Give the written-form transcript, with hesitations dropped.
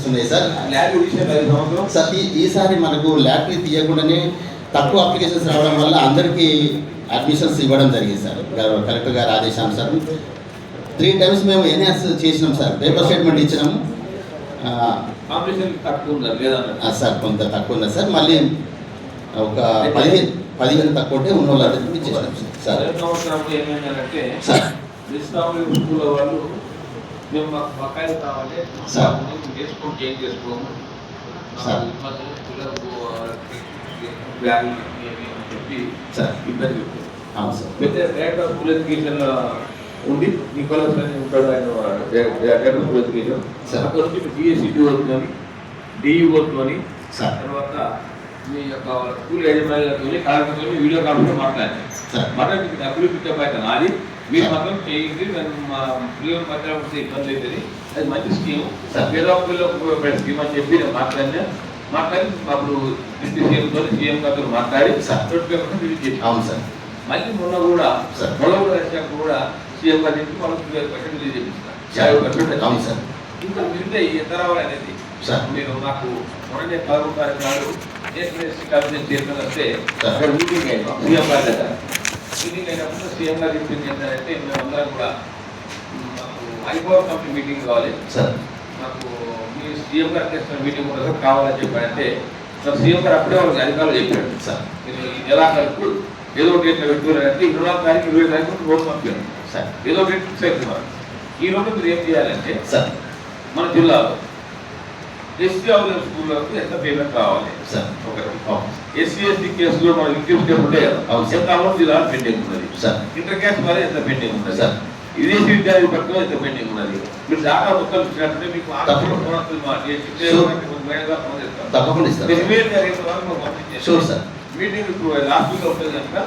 ఉన్నాయి sir. Sir ఈసారి మనకు ల్యాబ్ తీయకుండానే తక్కువ అప్లికేషన్స్ రావడం వల్ల అందరికీ అడ్మిషన్స్ ఇవ్వడం జరిగింది సార్. కలెక్టర్ గారు ఆదేశానుసారం 3 times మేము ఎన్ఆర్స్ చేసినాం సార్. పేపర్ స్టేట్మెంట్ ఇచ్చినాము సార్. కొంత తక్కువ ఉంది సార్. మళ్ళీ ఒక 15 తక్కువ ఉంటే ఉన్న వాళ్ళందరికీ ఇచ్చేసినాం సార్. సార్ స్కూల్ వాళ్ళు మేము మాకు బకాయిలు కావాలి సార్ చేసుకోండి, ఏం చేసుకోము సార్ చెప్పి సార్ ఇబ్బంది అవును సార్. అయితే డైరెక్టర్ ఆఫ్ స్కూల్ ఎడ్యుకేషన్ ఉంది, నికోలస్ అని ఉంటాడు ఆయన డైరెక్టర్ ఆఫ్ స్కూల్ ఎడ్యుకేషన్. అక్కడ నుంచి డిఎస్సిటీ వర్క్ అని డిఈ వర్క్ అని తర్వాత మీ యొక్క స్కూల్ యజమానులతో కళాకారులతో వీడియో కాన్ఫరెన్స్ మాట్లాడాను. డబ్బులు పికప్ అవుతాను అది మీరు మాత్రం చేయండి, మా పిల్లల మధ్య ఇబ్బంది అవుతుంది, అది మంచి స్కీమ్, పేద పిల్లలకు స్కీమ్ అని చెప్పి నేను మాట్లాడి అప్పుడు డిస్ట్రిక్ట్ సీఎం గారితో మాట్లాడి రిలీజ్ చేసి అవును సార్. మళ్ళీ మొన్న కూడా వచ్చాక కూడా సీఎం గారి నుంచి వాళ్ళకి 12% రిలీజ్ చేపిస్తాను. అవును సార్. ఇంకా మిగతా ఎంత రావాలి అనేది మీరు నాకు మొన్న 16 తారీఖు నాడు కమిషన్ చైర్మన్ వస్తే అక్కడ మీటింగ్ అయినాం సీఎం గారి దగ్గర. మీటింగ్ అయినప్పుడు సీఎం గారు చెప్పింది ఏంటంటే మేమందరం కూడా మాకు ఐపవర్ కంపెనీ మీటింగ్ కావాలి సార్, మాకు మీ సీఎం గారు చేస్తున్న మీటింగ్ కూడా కావాలని చెప్పారంటే సీఎం గారు అప్పుడే వాళ్ళకి అధికారులు చెప్పాడు సార్, మీరు ఈ నెలాఖరుకు ఏదో డేట్లో పెట్టుకోవాలంటే 24 తారీఖు 20 తారీఖు రోజు పంపారు సార్. ఏదో డేట్ ఫిక్స్ అవుతున్నారు. ఈ రోజు మీరు ఏం చేయాలంటే సార్ మన జిల్లాలో ఎస్సీ హౌసింగ్ స్కూళ్ళకు ఎంత పేమెంట్ కావాలి సార్, ఒకటి ఎస్సీ ఎస్టీ కేసులో మన విక్టిమ్ స్టేట్ ఉంటే ఎంత అమౌంట్ జిల్లా పెండింగ్ ఉన్నది సార్, ఇంటర్ క్యాస్ట్ ద్వారా ఎంత పెండింగ్ ఉన్నది సార్, విదేశీ విద్యార్థి పట్ల ఎంత పెండింగ్ ఉన్నది. మీరు దాకా మొత్తం ఇచ్చినట్టుంటే మీకు తప్పకుండా మీటింగ్ లాస్ట్ వీక్ ఉంటుంది కనుక